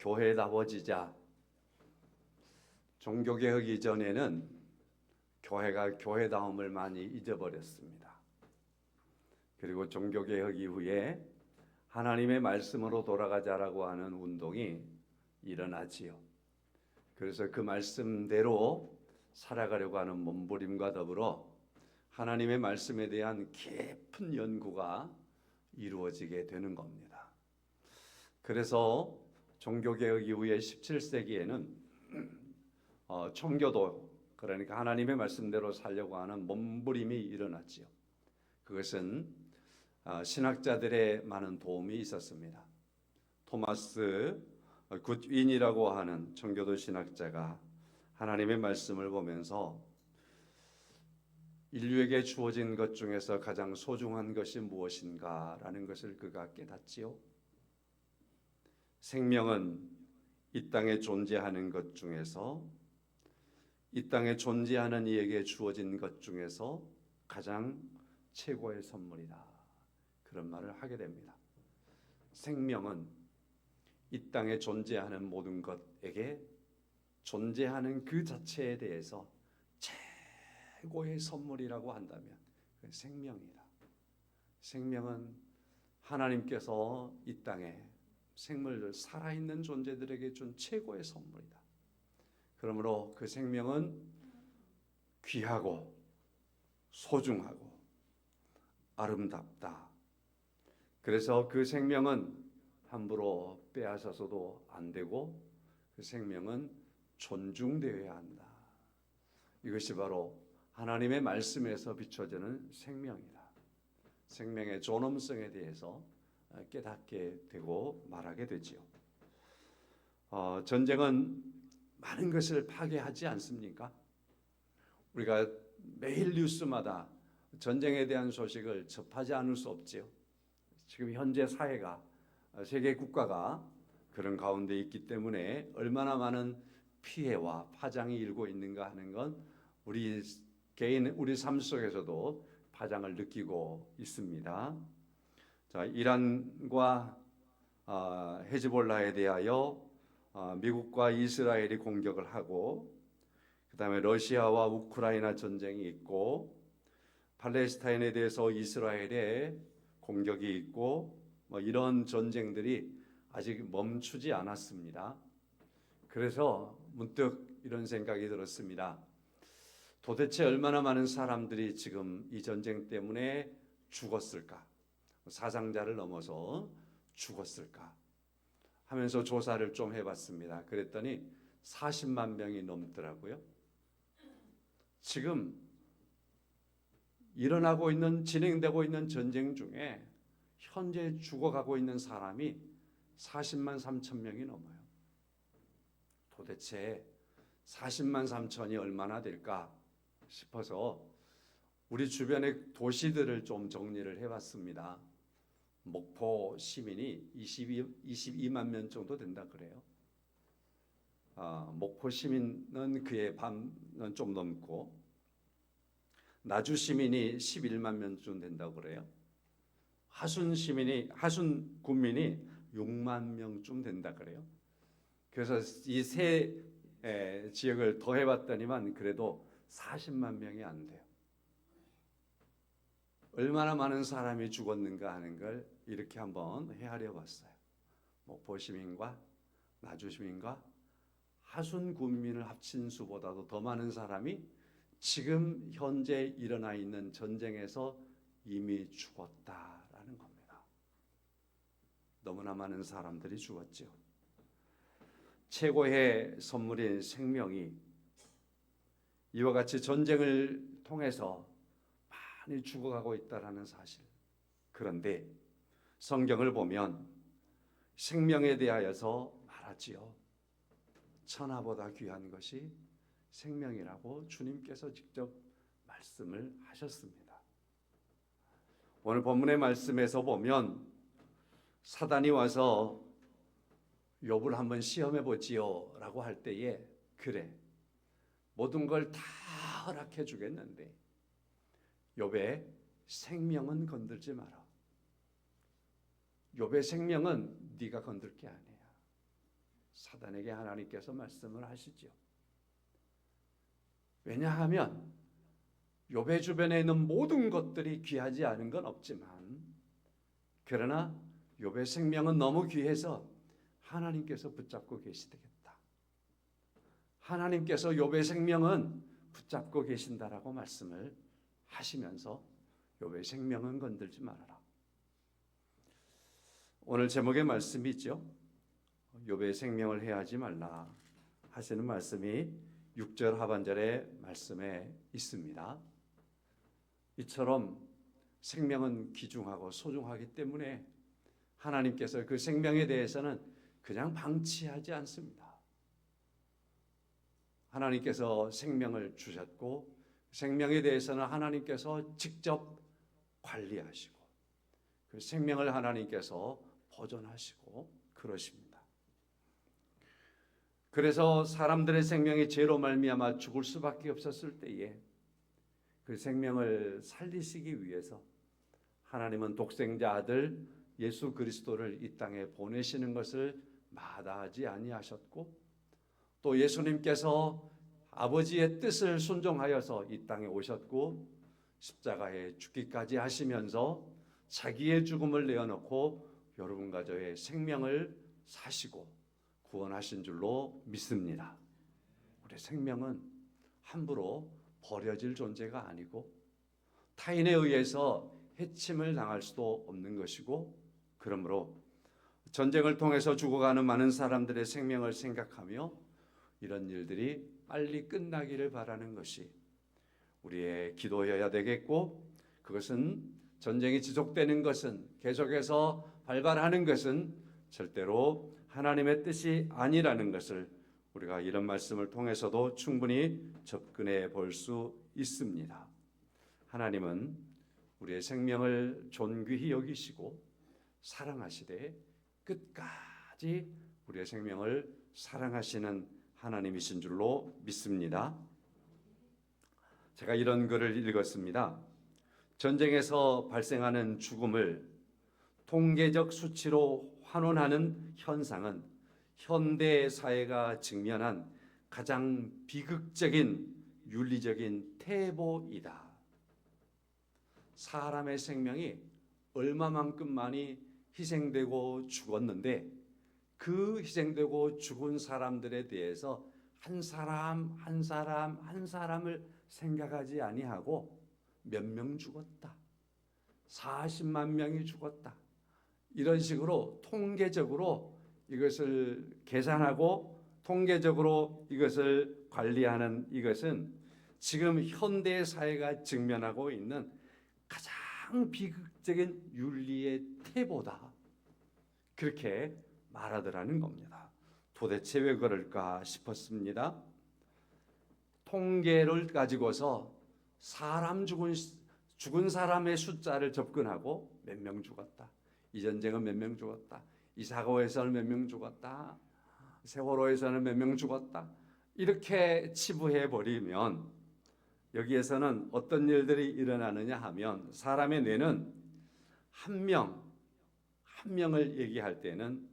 교회다워지자. 종교개혁 이전에는 교회가 교회다움을 많이 잊어버렸습니다. 그리고 종교개혁 이후에 하나님의 말씀으로 돌아가자라고 하는 운동이 일어나지요. 그래서 그 말씀대로 살아가려고 하는 몸부림과 더불어 하나님의 말씀에 대한 깊은 연구가 이루어지게 되는 겁니다. 그래서 종교개혁 이후에 17세기에는 청교도, 그러니까 하나님의 말씀대로 살려고 하는 몸부림이 일어났지요. 그것은 신학자들의 많은 도움이 있었습니다. 토마스 굿윈이라고 하는 청교도 신학자가 하나님의 말씀을 보면서 인류에게 주어진 것 중에서 가장 소중한 것이 무엇인가라는 것을 그가 깨닫지요. 생명은 이 땅에 존재하는 것 중에서, 이 땅에 존재하는 이에게 주어진 것 중에서 가장 최고의 선물이다. 그런 말을 하게 됩니다. 생명은 이 땅에 존재하는 모든 것에게 존재하는 그 자체에 대해서 최고의 선물이라고 한다면 그 생명이다. 생명은 하나님께서 이 땅에 생물들, 살아있는 존재들에게 준 최고의 선물이다. 그러므로 그 생명은 귀하고 소중하고 아름답다. 그래서 그 생명은 함부로 빼앗아서도 안 되고 그 생명은 존중되어야 한다. 이것이 바로 하나님의 말씀에서 비춰지는 생명이다. 생명의 존엄성에 대해서 깨닫게 되고 말하게 되지요. 전쟁은 많은 것을 파괴하지 않습니까? 우리가 매일 뉴스마다 전쟁에 대한 소식을 접하지 않을 수 없지요. 지금 현재 사회가, 세계 국가가 그런 가운데 있기 때문에 얼마나 많은 피해와 파장이 일고 있는가 하는 건 우리 개인, 우리 삶 속에서도 파장을 느끼고 있습니다. 자, 이란과 헤즈볼라에 대하여 미국과 이스라엘이 공격을 하고, 그 다음에 러시아와 우크라이나 전쟁이 있고, 팔레스타인에 대해서 이스라엘의 공격이 있고, 이런 전쟁들이 아직 멈추지 않았습니다. 그래서 문득 이런 생각이 들었습니다. 도대체 얼마나 많은 사람들이 지금 이 전쟁 때문에 죽었을까? 사상자를 넘어서 죽었을까? 하면서 조사를 좀 해봤습니다. 그랬더니 40만 명이 넘더라고요. 지금 일어나고 있는, 진행되고 있는 전쟁 중에 현재 죽어가고 있는 사람이 40만 3천 명이 넘어요. 도대체 40만 3천이 얼마나 될까 싶어서 우리 주변의 도시들을 좀 정리를 해봤습니다. 목포 시민이 22만 명 정도 된다 그래요. 목포 시민은 그의 반은 좀 넘고, 나주 시민이 11만 명쯤 된다고 그래요. 하순 군민이 6만 명쯤 된다 그래요. 그래서 이 세 지역을 더해봤더니만 그래도 40만 명이 안 돼요. 얼마나 많은 사람이 죽었는가 하는 걸 이렇게 한번 헤아려 봤어요. 목포 시민과 나주 시민과 하순 군민을 합친 수보다도 더 많은 사람이 지금 현재 일어나 있는 전쟁에서 이미 죽었다라는 겁니다. 너무나 많은 사람들이 죽었죠. 최고의 선물인 생명이 이와 같이 전쟁을 통해서 많이 죽어가고 있다라는 사실. 그런데 성경을 보면 생명에 대하여서 말하지요. 천하보다 귀한 것이 생명이라고 주님께서 직접 말씀을 하셨습니다. 오늘 본문의 말씀에서 보면 사단이 와서 욥을 한번 시험해 보지요 라고 할 때에, 그래, 모든 걸 다 허락해 주겠는데 욥의 생명은 건들지 마라. 욥의 생명은 네가 건들 게 아니야. 사단에게 하나님께서 말씀을 하시죠. 왜냐하면 욥의 주변에 있는 모든 것들이 귀하지 않은 건 없지만, 그러나 욥의 생명은 너무 귀해서 하나님께서 붙잡고 계시되겠다. 하나님께서 욥의 생명은 붙잡고 계신다라고 말씀을 하시면서 욥의 생명은 건들지 말아라. 오늘 제목의 말씀이 있죠. 욥의 생명을 해하지 말라 하시는 말씀이 6절 하반절의 말씀에 있습니다. 이처럼 생명은 귀중하고 소중하기 때문에 하나님께서 그 생명에 대해서는 그냥 방치하지 않습니다. 하나님께서 생명을 주셨고 생명에 대해서는 하나님께서 직접 관리하시고 그 생명을 하나님께서 보존하시고 그러십니다. 그래서 사람들의 생명이 죄로 말미암아 죽을 수밖에 없었을 때에 그 생명을 살리시기 위해서 하나님은 독생자 아들 예수 그리스도를 이 땅에 보내시는 것을 마다하지 아니하셨고, 또 예수님께서 아버지의 뜻을 순종하여서 이 땅에 오셨고 십자가에 죽기까지 하시면서 자기의 죽음을 내어놓고 여러분과 저의 생명을 사시고 구원하신 줄로 믿습니다. 우리 생명은 함부로 버려질 존재가 아니고 타인에 의해서 해침을 당할 수도 없는 것이고, 그러므로 전쟁을 통해서 죽어가는 많은 사람들의 생명을 생각하며 이런 일들이 빨리 끝나기를 바라는 것이 우리의 기도여야 되겠고, 그것은 전쟁이 지속되는 것은 계속해서 발발하는 것은 절대로 하나님의 뜻이 아니라는 것을 우리가 이런 말씀을 통해서도 충분히 접근해 볼 수 있습니다. 하나님은 우리의 생명을 존귀히 여기시고 사랑하시되 끝까지 우리의 생명을 사랑하시는 하나님이신 줄로 믿습니다. 제가 이런 글을 읽었습니다. 전쟁에서 발생하는 죽음을 통계적 수치로 환원하는 현상은 현대 사회가 직면한 가장 비극적인 윤리적인 태보이다. 사람의 생명이 얼마만큼 희생되고 죽었는데 그 희생되고 죽은 사람들에 대해서 한 사람 한 사람을 생각하지 아니하고 몇 명 죽었다, 40만 명이 죽었다, 이런 식으로 통계적으로 이것을 계산하고 통계적으로 이것을 관리하는 이것은 지금 현대 사회가 직면하고 있는 가장 비극적인 윤리의 태보다, 그렇게 말하더라는 겁니다. 도대체 왜 그럴까 싶었습니다. 통계를 가지고서 죽은 사람의 숫자를 접근하고 몇 명 죽었다, 이 전쟁은 몇 명 죽었다, 이 사고에서는 몇 명 죽었다, 세월호에서는 몇 명 죽었다, 이렇게 치부해 버리면 여기에서는 어떤 일들이 일어나느냐 하면, 사람의 뇌는 한 명을 얘기할 때는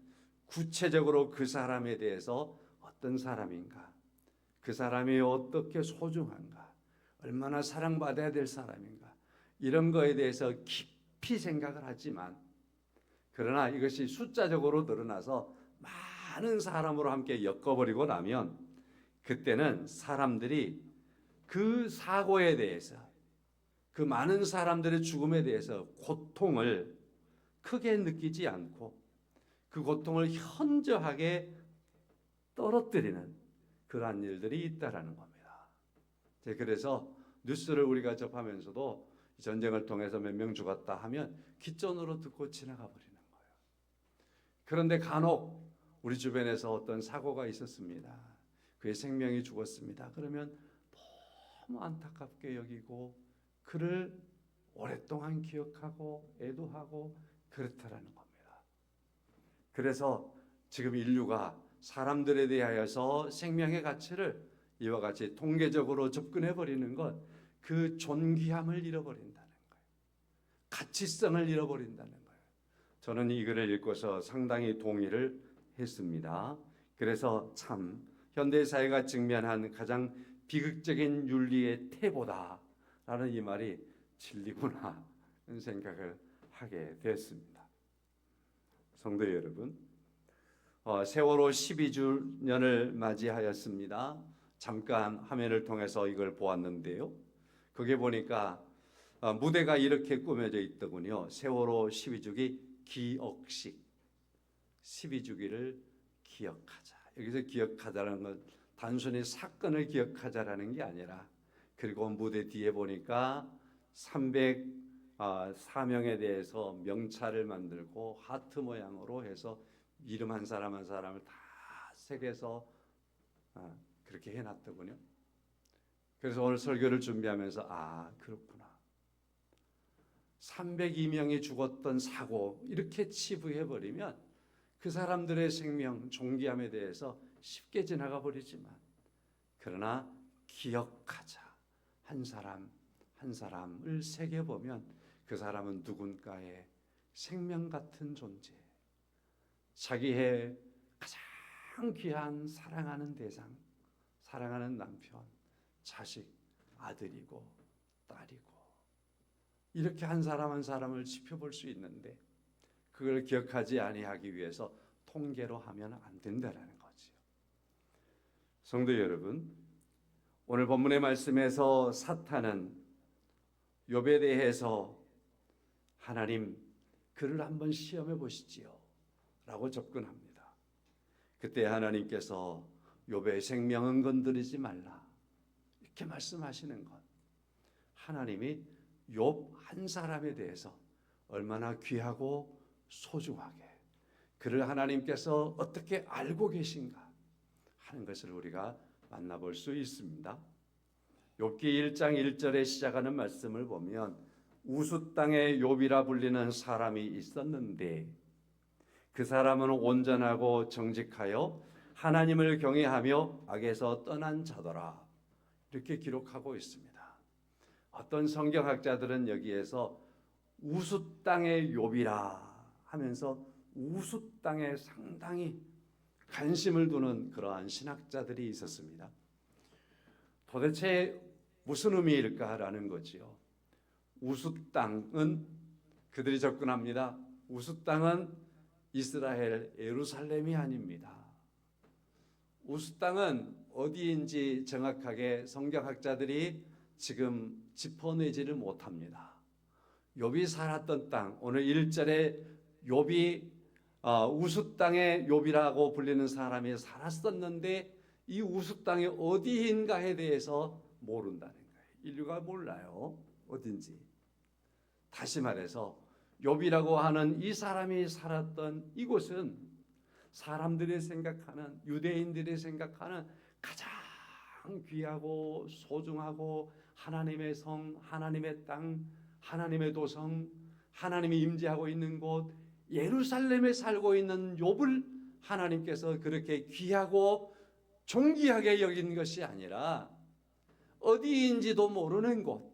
구체적으로 그 사람에 대해서 어떤 사람인가, 그 사람이 어떻게 소중한가, 얼마나 사랑받아야 될 사람인가, 이런 거에 대해서 깊이 생각을 하지만, 그러나 이것이 숫자적으로 드러나서 많은 사람으로 함께 엮어버리고 나면 그때는 사람들이 그 사고에 대해서, 그 많은 사람들의 죽음에 대해서 고통을 크게 느끼지 않고 그 고통을 현저하게 떨어뜨리는 그러한 일들이 있다라는 겁니다. 그래서 뉴스를 우리가 접하면서도 전쟁을 통해서 몇 명 죽었다 하면 귓전으로 듣고 지나가 버리는 거예요. 그런데 간혹 우리 주변에서 어떤 사고가 있었습니다. 그의 생명이 죽었습니다. 그러면 너무 안타깝게 여기고 그를 오랫동안 기억하고 애도하고 그렇다라는 겁니다. 그래서 지금 인류가 사람들에 대하여서 생명의 가치를 이와 같이 통계적으로 접근해 버리는 것, 그 존귀함을 잃어버린다는 거예요. 가치성을 잃어버린다는 거예요. 저는 이 글을 읽고서 상당히 동의를 했습니다. 그래서 참 현대 사회가 직면한 가장 비극적인 윤리의 태보다라는 이 말이 진리구나 하는 생각을 하게 되었습니다. 성도 여러분, 세월호 12주년을 맞이하였습니다. 잠깐 화면을 통해서 이걸 보았는데요. 거기에 보니까 무대가 이렇게 꾸며져 있더군요. 세월호 12주기 기억식. 12주기를 기억하자. 여기서 기억하자라는 건 단순히 사건을 기억하자라는 게 아니라, 그리고 무대 뒤에 보니까 304명에 대해서 명찰을 만들고 하트 모양으로 해서 이름 한 사람 한 사람을 다 새겨서 그렇게 해놨더군요. 그래서 오늘 설교를 준비하면서 그렇구나. 302명이 죽었던 사고 이렇게 치부해버리면 그 사람들의 생명, 존귀함에 대해서 쉽게 지나가 버리지만, 그러나 기억하자. 한 사람 한 사람을 새겨보면 그 사람은 누군가의 생명 같은 존재, 자기의 가장 귀한 사랑하는 대상, 사랑하는 남편, 자식, 아들이고 딸이고, 이렇게 한 사람 한 사람을 지켜볼 수 있는데, 그걸 기억하지 아니하기 위해서 통계로 하면 안 된다라는 거지요. 성도 여러분, 오늘 본문의 말씀에서 사탄은 욥에 대해서 하나님, 그를 한번 시험해 보시지요 라고 접근합니다. 그때 하나님께서 욥의 생명은 건드리지 말라 이렇게 말씀하시는 것, 하나님이 욥 한 사람에 대해서 얼마나 귀하고 소중하게 그를 하나님께서 어떻게 알고 계신가 하는 것을 우리가 만나볼 수 있습니다. 욥기 1장 1절에 시작하는 말씀을 보면, 우수 땅의 욥이라 불리는 사람이 있었는데 그 사람은 온전하고 정직하여 하나님을 경외하며 악에서 떠난 자더라, 이렇게 기록하고 있습니다. 어떤 성경학자들은 여기에서 우수 땅의 욥이라 하면서 우수 땅에 상당히 관심을 두는 그러한 신학자들이 있었습니다. 도대체 무슨 의미일까라는 거지요. 우수 땅은 그들이 접근합니다. 우수 땅은 이스라엘 예루살렘이 아닙니다. 우수 땅은 어디인지 정확하게 성경학자들이 지금 짚어내지를 못합니다. 욥이 살았던 땅, 오늘 1절에 욥이 우수 땅의 욥이라고 불리는 사람이 살았었는데 이 우수 땅이 어디인가에 대해서 모른다는 거예요. 인류가 몰라요, 어딘지. 다시 말해서 욥이라고 하는 이 사람이 살았던 이곳은 사람들이 생각하는, 유대인들이 생각하는 가장 귀하고 소중하고 하나님의 성, 하나님의 땅, 하나님의 도성, 하나님이 임재하고 있는 곳 예루살렘에 살고 있는 욥을 하나님께서 그렇게 귀하고 존귀하게 여긴 것이 아니라 어디인지도 모르는 곳,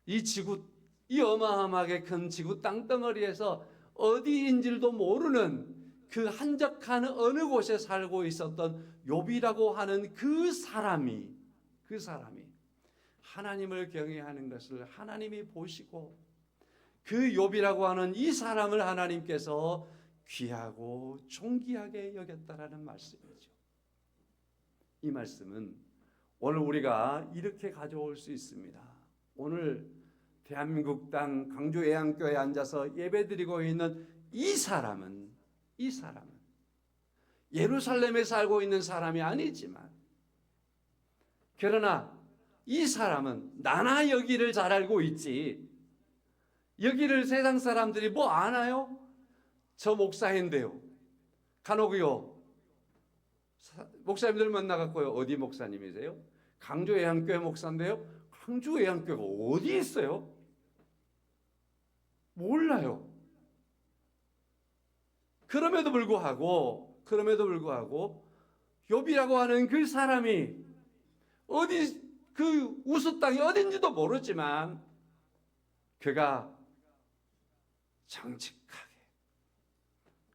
이 지구, 이 어마어마하게 큰 지구 땅덩어리에서 어디인지도 모르는 그 한적한 어느 곳에 살고 있었던 욥이라고 하는 그 사람이 하나님을 경외하는 것을 하나님이 보시고 그 욥이라고 하는 이 사람을 하나님께서 귀하고 존귀하게 여겼다라는 말씀이죠. 이 말씀은 오늘 우리가 이렇게 가져올 수 있습니다. 오늘 대한민국 땅 강주애양교회에 앉아서 예배드리고 있는 이 사람은 예루살렘에 살고 있는 사람이 아니지만, 그러나 이 사람은 나나 여기를 잘 알고 있지, 여기를 세상 사람들이 뭐 아나요? 저 목사인데요, 간혹요 목사님들 만나갖고요, 어디 목사님이세요? 강주애양교회 목사인데요. 강주애양교회가 어디 있어요? 몰라요. 그럼에도 불구하고 욥이라고 하는 그 사람이 어디, 그 우수 땅이 어딘지도 모르지만 그가 정직하게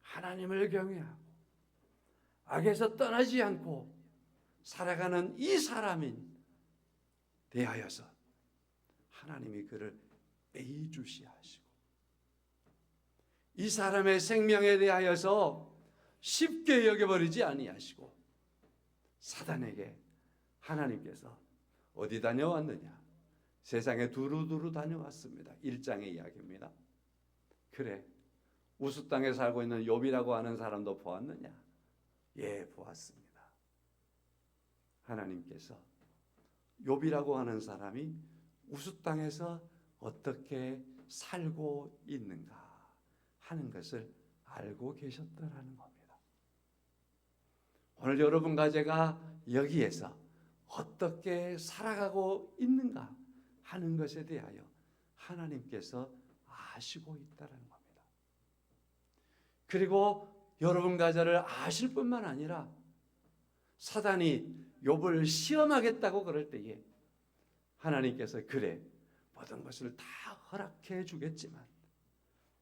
하나님을 경외하고 악에서 떠나지 않고 살아가는 이 사람인 대하여서 하나님이 그를 애주시하시고 이 사람의 생명에 대하여서 쉽게 여겨버리지 아니하시고 사단에게 하나님께서 어디 다녀왔느냐? 세상에 두루두루 다녀왔습니다. 1장의 이야기입니다. 그래, 우스 땅에 살고 있는 욥이라고 하는 사람도 보았느냐? 예, 보았습니다. 하나님께서 욥이라고 하는 사람이 우스 땅에서 어떻게 살고 있는가 하는 것을 알고 계셨더라는 겁니다. 오늘 여러분과 제가 여기에서 어떻게 살아가고 있는가 하는 것에 대하여 하나님께서 아시고 있다는 겁니다. 그리고 여러분과 저를 아실 뿐만 아니라 사단이 욥을 시험하겠다고 그럴 때에 하나님께서 그래, 모든 것을 다 허락해 주겠지만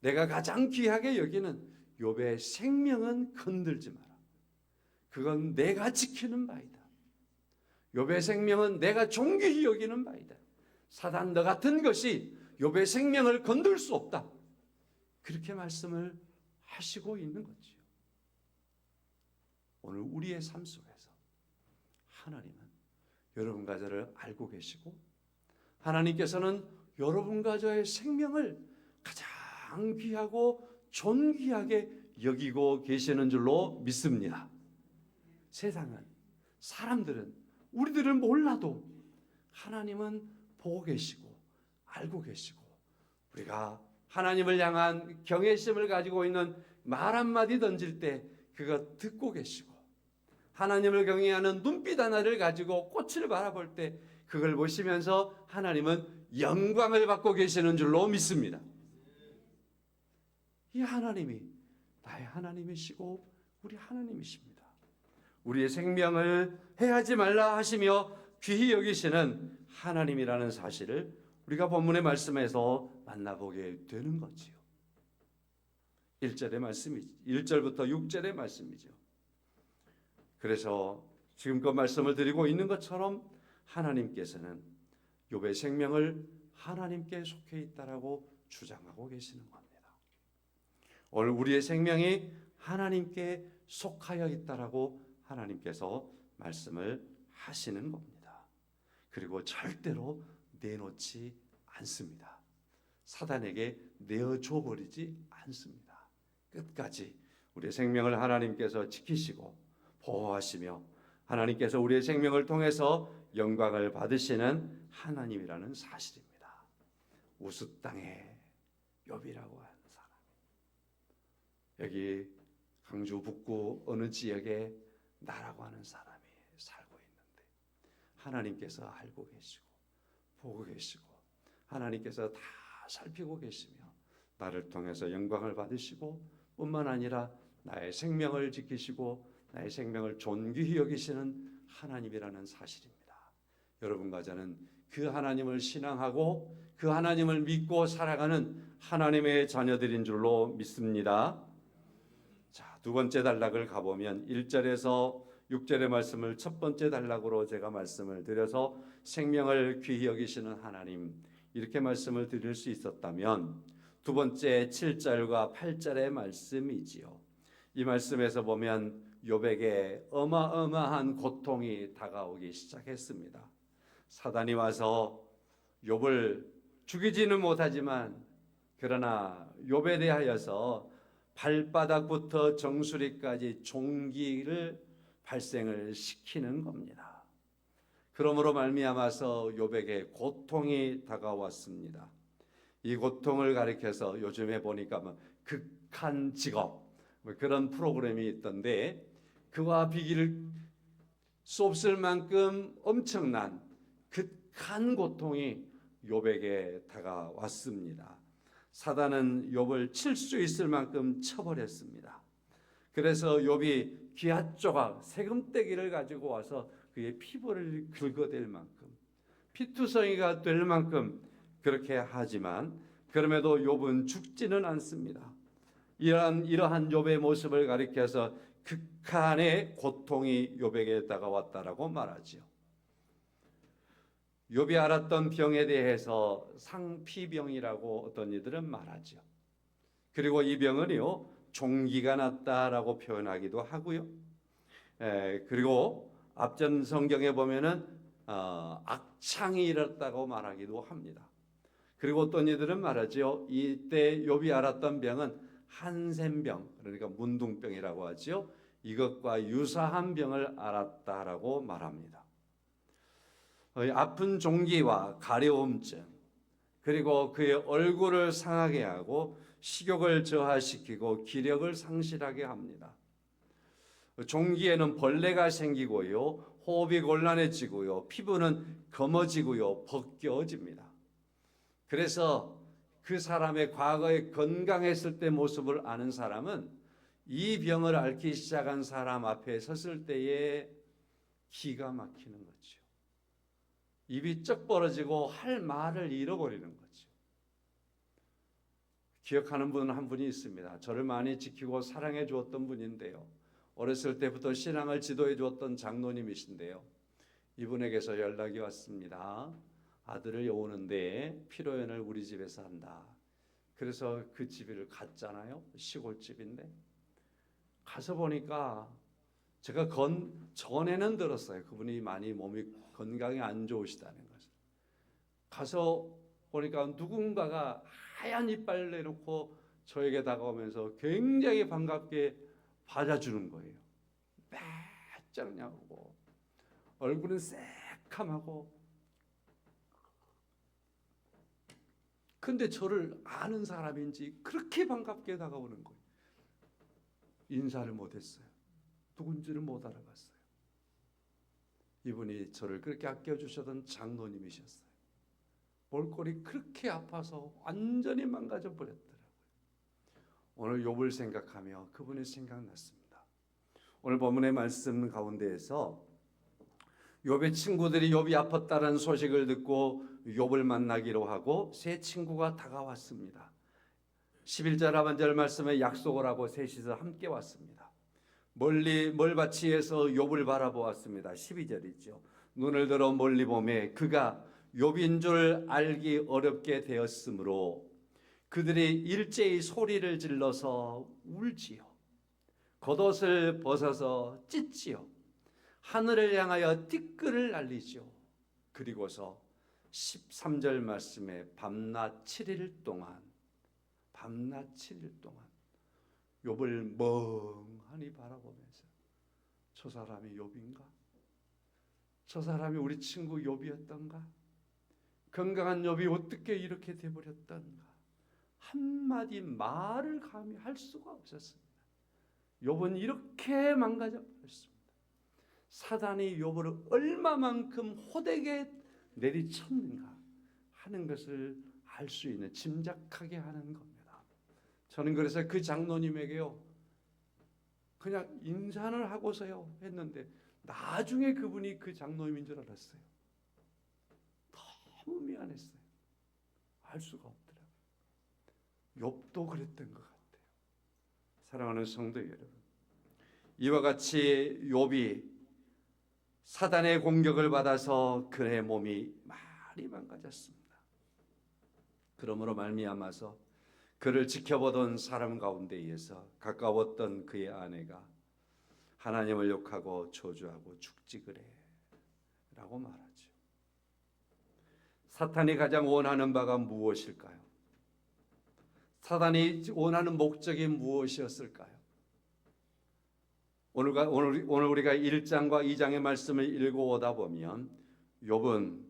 내가 가장 귀하게 여기는 욥의 생명은 건들지 마라. 그건 내가 지키는 바이다. 욥의 생명은 내가 존귀히 여기는 바이다. 사단 너 같은 것이 욥의 생명을 건들 수 없다. 그렇게 말씀을 하시고 있는 거지요. 오늘 우리의 삶 속에서 하나님은 여러분과 저를 알고 계시고 하나님께서는 여러분과 저의 생명을 가장 귀하고 존귀하게 여기고 계시는 줄로 믿습니다. 세상은, 사람들은, 우리들을 몰라도 하나님은 보고 계시고 알고 계시고 우리가 하나님을 향한 경외심을 가지고 있는 말 한마디 던질 때 그거 듣고 계시고 하나님을 경외하는 눈빛 하나를 가지고 꽃을 바라볼 때 그걸 보시면서 하나님은 영광을 받고 계시는 줄로 믿습니다. 이 하나님이 나의 하나님이시고 우리 하나님이십니다. 우리의 생명을 해하지 말라 하시며 귀히 여기시는 하나님이라는 사실을 우리가 본문의 말씀에서 만나보게 되는 거지요. 1절의 말씀이죠. 1절부터 6절의 말씀이죠. 그래서 지금껏 말씀을 드리고 있는 것처럼 하나님께서는 욥의 생명을 하나님께 속해 있다라고 주장하고 계시는 겁니다. 오늘 우리의 생명이 하나님께 속하여 있다라고 하나님께서 말씀을 하시는 겁니다. 그리고 절대로 내놓지 않습니다. 사단에게 내어줘 버리지 않습니다. 끝까지 우리의 생명을 하나님께서 지키시고 보호하시며 하나님께서 우리의 생명을 통해서 영광을 받으시는 하나님이라는 사실입니다. 우스 땅에 욥이라고 하는 사람, 여기 강주 북구 어느 지역에 나라고 하는 사람이 살고 있는데 하나님께서 알고 계시고 보고 계시고 하나님께서 다 살피고 계시며 나를 통해서 영광을 받으시고 뿐만 아니라 나의 생명을 지키시고 나의 생명을 존귀히 여기시는 하나님이라는 사실입니다. 여러분과 저는 그 하나님을 신앙하고 그 하나님을 믿고 살아가는 하나님의 자녀들인 줄로 믿습니다. 자, 두 번째 단락을 가보면 1절에서 6절의 말씀을 첫 번째 단락으로 제가 말씀을 드려서 생명을 귀히 여기시는 하나님 이렇게 말씀을 드릴 수 있었다면 두 번째 7절과 8절의 말씀이지요. 이 말씀에서 보면 욥에게 어마어마한 고통이 다가오기 시작했습니다. 사단이 와서 욥을 죽이지는 못하지만 그러나 욥에 대하여서 발바닥부터 정수리까지 종기를 발생을 시키는 겁니다. 그러므로 말미암아서 욥에게 고통이 다가왔습니다. 이 고통을 가리켜서 요즘에 보니까 극한 직업 그런 프로그램이 있던데 그와 비길 수 없을 만큼 엄청난 극한 고통이 욥에게 다가왔습니다. 사단은 욥을 칠 수 있을 만큼 쳐버렸습니다. 그래서 욥이 귀한 조각 세금떼기를 가지고 와서 그의 피부를 긁어댈 만큼 피투성이가 될 만큼 그렇게 하지만 그럼에도 욥은 죽지는 않습니다. 이러한 욥의 모습을 가리켜서 극한의 고통이 욥에게 다가왔다라고 말하지요. 욥이 앓았던 병에 대해서 상피병이라고 어떤 이들은 말하죠. 그리고 이 병은요 종기가 났다라고 표현하기도 하고요. 그리고 앞전 성경에 보면은 악창이 일었다고 말하기도 합니다. 그리고 어떤 이들은 말하죠. 이때 욥이 앓았던 병은 한센병, 그러니까 문둥병이라고 하죠. 이것과 유사한 병을 앓았다라고 말합니다. 아픈 종기와 가려움증, 그리고 그의 얼굴을 상하게 하고 식욕을 저하시키고 기력을 상실하게 합니다. 종기에는 벌레가 생기고요, 호흡이 곤란해지고요, 피부는 검어지고요, 벗겨집니다. 그래서 그 사람의 과거에 건강했을 때 모습을 아는 사람은 이 병을 앓기 시작한 사람 앞에 섰을 때에 기가 막히는 거죠. 입이 쩍 벌어지고 할 말을 잃어버리는 거죠. 기억하는 분 한 분이 있습니다. 저를 많이 지키고 사랑해 주었던 분인데요. 어렸을 때부터 신앙을 지도해 주었던 장로님이신데요. 이분에게서 연락이 왔습니다. 아들을 오는데 피로연을 우리 집에서 한다. 그래서 그 집을 갔잖아요. 시골집인데 가서 보니까 제가 전에는 들었어요. 그분이 많이 몸이 건강이 안 좋으시다는 것을. 가서 보니까 누군가가 하얀 이빨을 내놓고 저에게 다가오면서 굉장히 반갑게 받아주는 거예요. 빼짝냐고 얼굴은 새카맣고. 근데 저를 아는 사람인지 그렇게 반갑게 다가오는 거예요. 인사를 못했어요. 누군지를 못 알아봤어요. 이분이 저를 그렇게 아껴주셨던 장로님이셨어요. 볼골이 그렇게 아파서 완전히 망가져 버렸더라고요. 오늘 욥을 생각하며 그분이 생각났습니다. 오늘 본문의 말씀 가운데에서 욥의 친구들이 욥이 아팠다는 소식을 듣고 욥을 만나기로 하고 세 친구가 다가왔습니다. 11절 하반절 말씀에 약속을 하고 셋이서 함께 왔습니다. 멀리 멀밭이에서 욥을 바라보았습니다. 12절이죠. 눈을 들어 멀리 보매 그가 욥인 줄 알기 어렵게 되었으므로 그들이 일제히 소리를 질러서 울지요. 겉옷을 벗어서 찢지요. 하늘을 향하여 티끌을 날리죠. 그리고서 13절 말씀에 밤낮 7일 동안 욥을 멍하니 바라보면서 저 사람이 욥인가? 저 사람이 우리 친구 욥이었던가? 건강한 욥이 어떻게 이렇게 돼버렸던가? 한마디 말을 감히 할 수가 없었습니다. 욥은 이렇게 망가져 버렸습니다. 사단이 욥을 얼마만큼 호되게 내리쳤는가 하는 것을 알 수 있는, 짐작하게 하는 겁니다. 저는 그래서 그 장로님에게요 그냥 인사를 하고서요 했는데 나중에 그분이 그 장로님인 줄 알았어요. 너무 미안했어요. 알 수가 없더라고요. 욥도 그랬던 것 같아요. 사랑하는 성도 여러분, 이와 같이 욥이 사단의 공격을 받아서 그의 몸이 많이 망가졌습니다. 그러므로 말미암아서 그를 지켜보던 사람 가운데 의해서 가까웠던 그의 아내가 하나님을 욕하고 저주하고 죽지 그래 라고 말하죠. 사탄이 가장 원하는 바가 무엇일까요? 사단이 원하는 목적이 무엇이었을까요? 오늘 우리가 1장과 2장의 말씀을 읽어오다 보면 욥은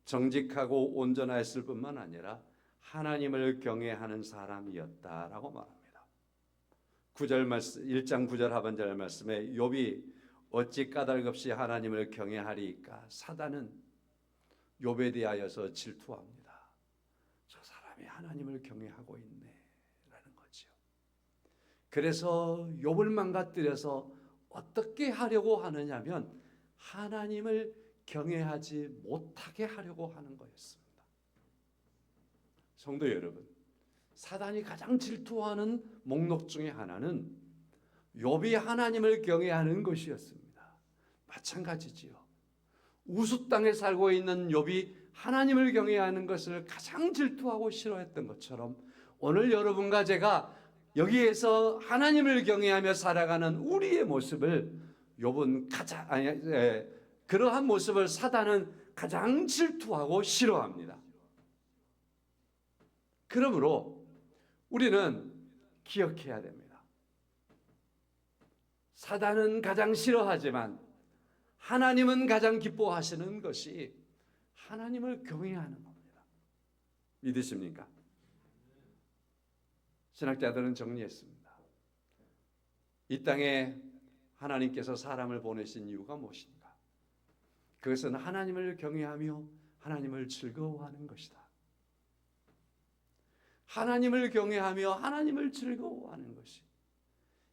정직하고 온전했을 뿐만 아니라 하나님을 경외하는 사람이었다라고 말합니다. 9절 말씀, 1장 9절 하반절 말씀에 욥이 어찌 까닭없이 하나님을 경외하리까? 사단은 욥에 대하여서 질투합니다. 저 사람이 하나님을 경외하고 있네라는 거죠. 그래서 욥을 망가뜨려서 어떻게 하려고 하느냐면 하나님을 경외하지 못하게 하려고 하는 거였습니다. 성도 여러분, 사단이 가장 질투하는 목록 중에 하나는 욥이 하나님을 경외하는 것이었습니다. 마찬가지지요. 우수 땅에 살고 있는 욥이 하나님을 경외하는 것을 가장 질투하고 싫어했던 것처럼 오늘 여러분과 제가 여기에서 하나님을 경외하며 살아가는 우리의 모습을 욥은 그러한 모습을 사단은 가장 질투하고 싫어합니다. 그러므로 우리는 기억해야 됩니다. 사단은 가장 싫어하지만 하나님은 가장 기뻐하시는 것이 하나님을 경외하는 겁니다. 믿으십니까? 신학자들은 정리했습니다. 이 땅에 하나님께서 사람을 보내신 이유가 무엇인가? 그것은 하나님을 경외하며 하나님을 즐거워하는 것이다. 하나님을 경외하며 하나님을 즐거워하는 것이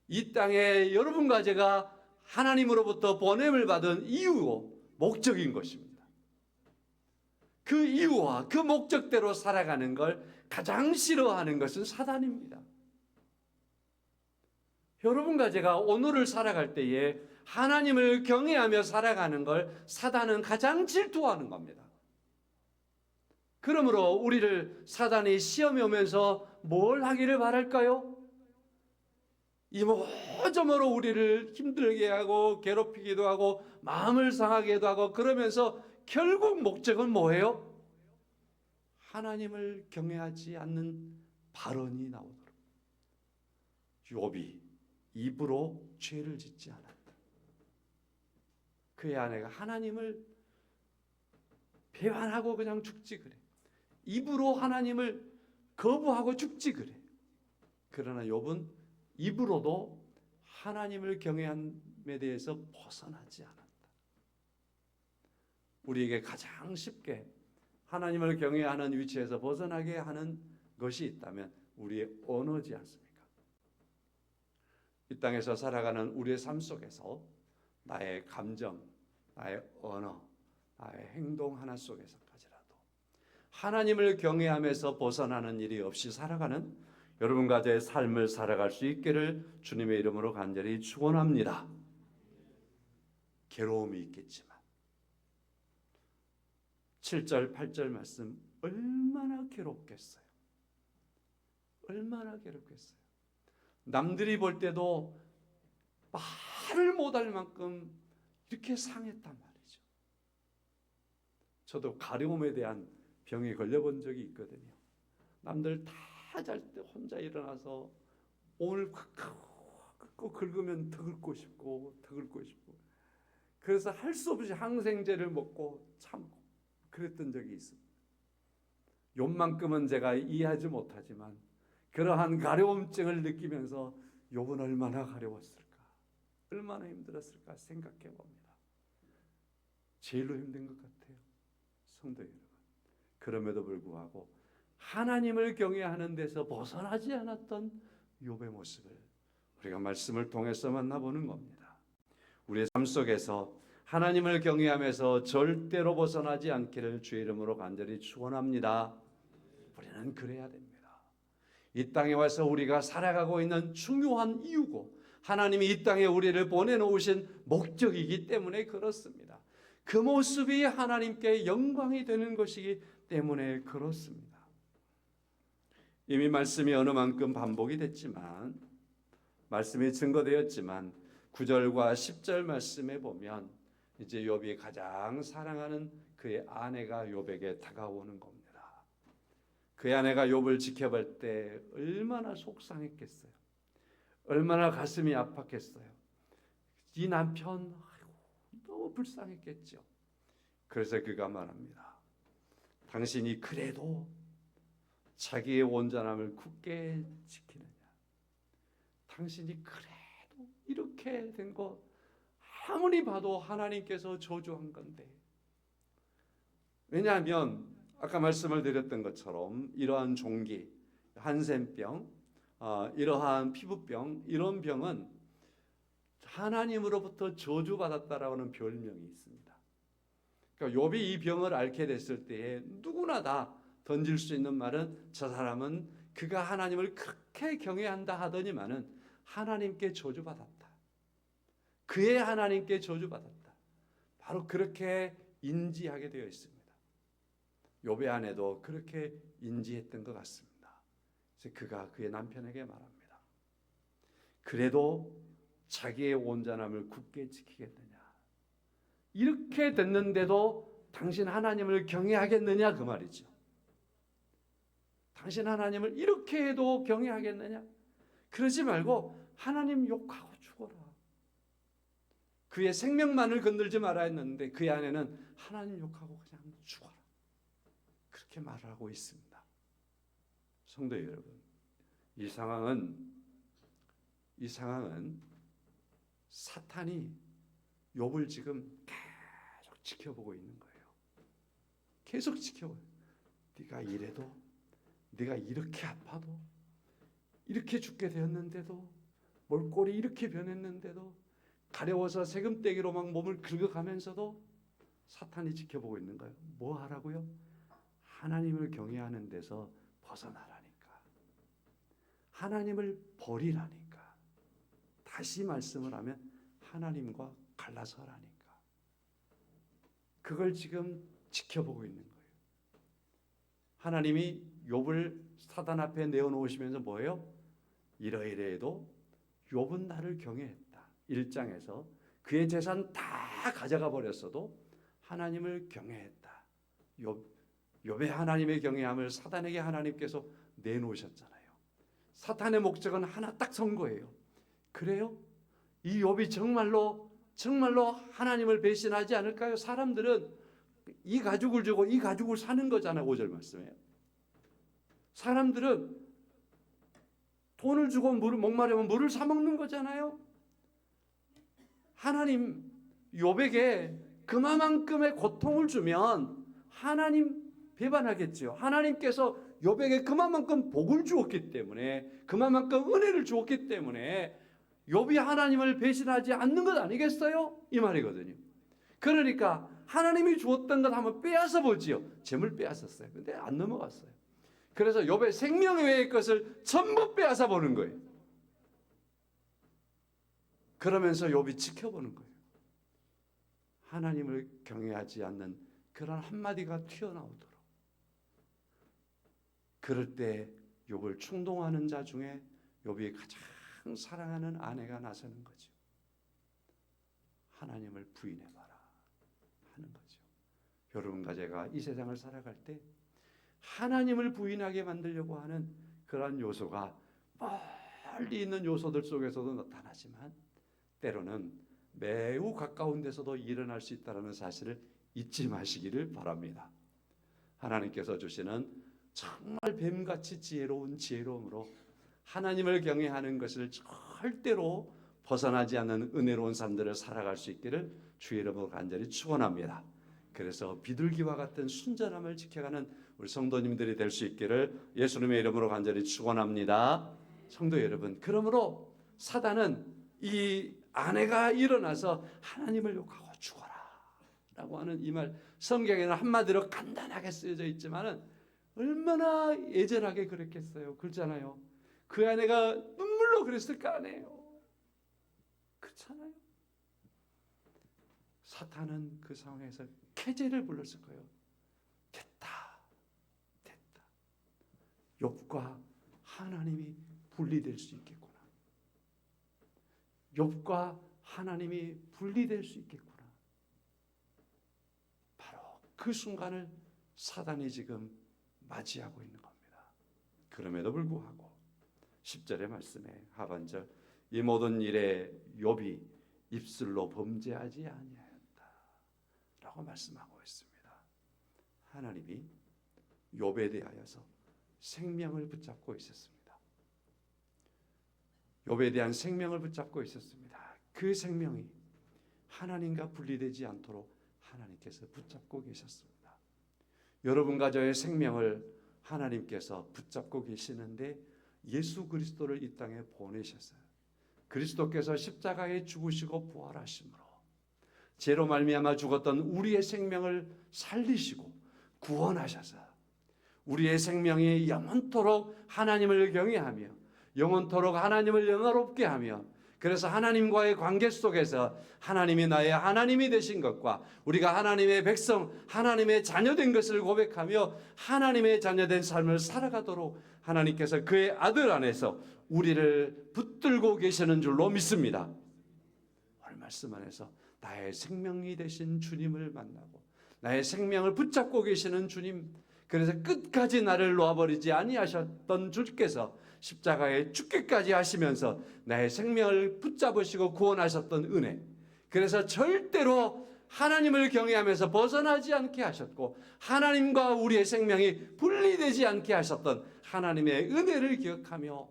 이 땅에 여러분과 제가 하나님으로부터 보냄을 받은 이유고 목적인 것입니다. 그 이유와 그 목적대로 살아가는 걸 가장 싫어하는 것은 사단입니다. 여러분과 제가 오늘을 살아갈 때에 하나님을 경외하며 살아가는 걸 사단은 가장 질투하는 겁니다. 그러므로 우리를 사단이 시험에 오면서 뭘 하기를 바랄까요? 이모저모로 우리를 힘들게 하고 괴롭히기도 하고 마음을 상하게도 하고 그러면서 결국 목적은 뭐예요? 하나님을 경외하지 않는 발언이 나오도록. 욥이 입으로 죄를 짓지 않았다. 그의 아내가 하나님을 배반하고 그냥 죽지 그래. 입으로 하나님을 거부하고 죽지 그래. 그러나 욥은 입으로도 하나님을 경외함에 대해서 벗어나지 않았다. 우리에게 가장 쉽게 하나님을 경외하는 위치에서 벗어나게 하는 것이 있다면 우리의 언어지 않습니까? 이 땅에서 살아가는 우리의 삶 속에서 나의 감정, 나의 언어, 나의 행동 하나 속에서까지라도 하나님을 경외하면서 벗어나는 일이 없이 살아가는 여러분과 제 삶을 살아갈 수 있기를 주님의 이름으로 간절히 축원합니다. 괴로움이 있겠지만 7절, 8절 말씀 얼마나 괴롭겠어요. 얼마나 괴롭겠어요. 남들이 볼 때도 말을 못할 만큼 이렇게 상했단 말이죠. 저도 가려움에 대한 병에 걸려본 적이 있거든요. 남들 다 잘 때 혼자 일어나서 오늘 긁고 긁으면 더 긁고 싶고 더 긁고 싶고 그래서 할 수 없이 항생제를 먹고 참고 그랬던 적이 있습니다. 욥만큼은 제가 이해하지 못하지만 그러한 가려움증을 느끼면서 욥은 얼마나 가려웠을까, 얼마나 힘들었을까 생각해 봅니다. 제일로 힘든 것 같아요, 성도 여러분. 그럼에도 불구하고 하나님을 경외하는 데서 벗어나지 않았던 욥의 모습을 우리가 말씀을 통해서 만나보는 겁니다. 우리의 삶 속에서 하나님을 경외하면서 절대로 벗어나지 않기를 주의 이름으로 간절히 축원합니다. 우리는 그래야 됩니다. 이 땅에 와서 우리가 살아가고 있는 중요한 이유고 하나님이 이 땅에 우리를 보내놓으신 목적이기 때문에 그렇습니다. 그 모습이 하나님께 영광이 되는 것이기 때문에 그렇습니다. 이미 말씀이 어느 만큼 반복이 됐지만 말씀이 증거되었지만 9절과 10절 말씀에 보면 이제 욥이 가장 사랑하는 그의 아내가 욥에게 다가오는 겁니다. 그의 아내가 욥을 지켜볼 때 얼마나 속상했겠어요. 얼마나 가슴이 아팠겠어요. 이 남편 너무 불쌍했겠죠. 그래서 그가 말합니다. 당신이 그래도 자기의 온전함을 굳게 지키느냐? 당신이 그래도 이렇게 된 거 아무리 봐도 하나님께서 저주한 건데. 왜냐하면 아까 말씀을 드렸던 것처럼 이러한 종기, 한센병, 이러한 피부병, 이런 병은 하나님으로부터 저주받았다라고 하는 별명이 있습니다. 그러니까 욥이 이 병을 앓게 됐을 때에 누구나 다 던질 수 있는 말은 저 사람은 그가 하나님을 그렇게 경외한다 하더니만은 하나님께 저주받았다. 그의 하나님께 저주받았다. 바로 그렇게 인지하게 되어 있습니다. 욥의 아내도 그렇게 인지했던 것 같습니다. 그래서 그가 그의 남편에게 말합니다. 그래도 자기의 온전함을 굳게 지키겠느냐? 이렇게 됐는데도 당신 하나님을 경외하겠느냐? 그 말이죠. 당신 하나님을 이렇게 해도 경외하겠느냐? 그러지 말고 하나님 욕하고 죽어라. 그의 생명만을 건들지 말아야 했는데 그의 아내는 하나님 욕하고 그냥 죽어라. 그렇게 말을 하고 있습니다. 성도 여러분, 이 상황은 사탄이 욥을 지금 계속 지켜보고 있는 거예요. 계속 지켜봐요. 네가 이래도, 네가 이렇게 아파도, 이렇게 죽게 되었는데도, 몰골이 이렇게 변했는데도, 가려워서 세금떼기로 막 몸을 긁어가면서도 사탄이 지켜보고 있는 거예요. 뭐 하라고요? 하나님을 경외하는 데서 벗어나라니까. 하나님을 버리라니까. 다시 말씀을 하면 하나님과 갈라서라니까. 그걸 지금 지켜보고 있는 거예요. 하나님이 욥을 사단 앞에 내어놓으시면서 뭐예요? 이러이러해도 욥은 나를 경외했다. 1장에서 그의 재산 다 가져가 버렸어도 하나님을 경외했다. 욥의 하나님의 경외함을 사단에게 하나님께서 내놓으셨잖아요. 사탄의 목적은 하나 딱 선 거예요. 그래요? 이 욥이 정말로 하나님을 배신하지 않을까요? 사람들은 이 가죽을 주고 이 가죽을 사는 거잖아요. 5절 말씀에. 사람들은 돈을 주고 목마르면 물을 사 먹는 거잖아요. 하나님 욥에게 그만큼의 고통을 주면 하나님 배반하겠죠. 하나님께서 욥에게 그만큼 복을 주었기 때문에, 그만큼 은혜를 주었기 때문에 욥이 하나님을 배신하지 않는 것 아니겠어요? 이 말이거든요. 그러니까 하나님이 주었던 것 한번 빼앗아 보지요. 재물 빼앗았어요. 근데 안 넘어갔어요. 그래서 욥의 생명 외의 것을 전부 빼앗아 보는 거예요. 그러면서 욥이 지켜보는 거예요. 하나님을 경외하지 않는 그런 한마디가 튀어나오도록. 그럴 때 욥을 충동하는 자 중에 욥이 가장 사랑하는 아내가 나서는 거죠. 하나님을 부인해봐라 하는 거죠. 여러분과 제가 이 세상을 살아갈 때 하나님을 부인하게 만들려고 하는 그런 요소가 멀리 있는 요소들 속에서도 나타나지만 때로는 매우 가까운 데서도 일어날 수 있다는 사실을 잊지 마시기를 바랍니다. 하나님께서 주시는 정말 뱀같이 지혜로운 지혜로움으로 하나님을 경외하는 것을 절대로 벗어나지 않는 은혜로운 삶들을 살아갈 수 있기를 주의 이름으로 간절히 축원합니다. 그래서 비둘기와 같은 순전함을 지켜가는 우리 성도님들이 될 수 있기를 예수님의 이름으로 간절히 축원합니다. 성도 여러분, 그러므로 사단은 이 아내가 일어나서 하나님을 욕하고 죽어라 라고 하는 이 말, 성경에는 한마디로 간단하게 쓰여져 있지만은 얼마나 예전하게 그랬겠어요. 그렇잖아요. 그 아내가 눈물로 그랬을 거 아니에요. 그렇잖아요. 사탄은 그 상황에서 캐제를 불렀을 거예요. 됐다. 욥과 하나님이 분리될 수 있겠구나. 욥과 하나님이 분리될 수 있겠구나. 바로 그 순간을 사단이 지금 맞이하고 있는 겁니다. 그럼에도 불구하고 10절의 말씀에 하반절, 이 모든 일에 욥이 입술로 범죄하지 아니하였다 라고 말씀하고 있습니다. 하나님이 욥에 대하여서 생명을 붙잡고 있었습니다. 욥에 대한 생명을 붙잡고 있었습니다. 그 생명이 하나님과 분리되지 않도록 하나님께서 붙잡고 계셨습니다. 여러분과 저의 생명을 하나님께서 붙잡고 계시는데 예수 그리스도를 이 땅에 보내셨어요. 그리스도께서 십자가에 죽으시고 부활하심으로 죄로 말미암아 죽었던 우리의 생명을 살리시고 구원하셔서 우리의 생명이 영원토록 하나님을 경외하며 영원토록 하나님을 영화롭게 하며, 그래서 하나님과의 관계 속에서 하나님이 나의 하나님이 되신 것과 우리가 하나님의 백성, 하나님의 자녀된 것을 고백하며 하나님의 자녀된 삶을 살아가도록 하나님께서 그의 아들 안에서 우리를 붙들고 계시는 줄로 믿습니다. 오늘 말씀 안에서 나의 생명이 되신 주님을 만나고 나의 생명을 붙잡고 계시는 주님, 그래서 끝까지 나를 놓아버리지 아니하셨던 주께서 십자가에 죽기까지 하시면서 나의 생명을 붙잡으시고 구원하셨던 은혜, 그래서 절대로 하나님을 경외하면서 벗어나지 않게 하셨고 하나님과 우리의 생명이 분리되지 않게 하셨던 하나님의 은혜를 기억하며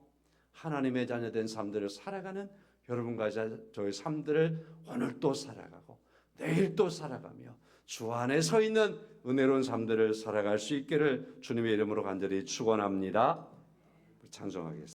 하나님의 자녀된 삶들을 살아가는 여러분과 저의 삶들을 오늘 또 살아가고 내일 또 살아가며 주 안에 서 있는 은혜로운 삶들을 살아갈 수 있기를 주님의 이름으로 간절히 축원합니다. 찬송하겠습니다.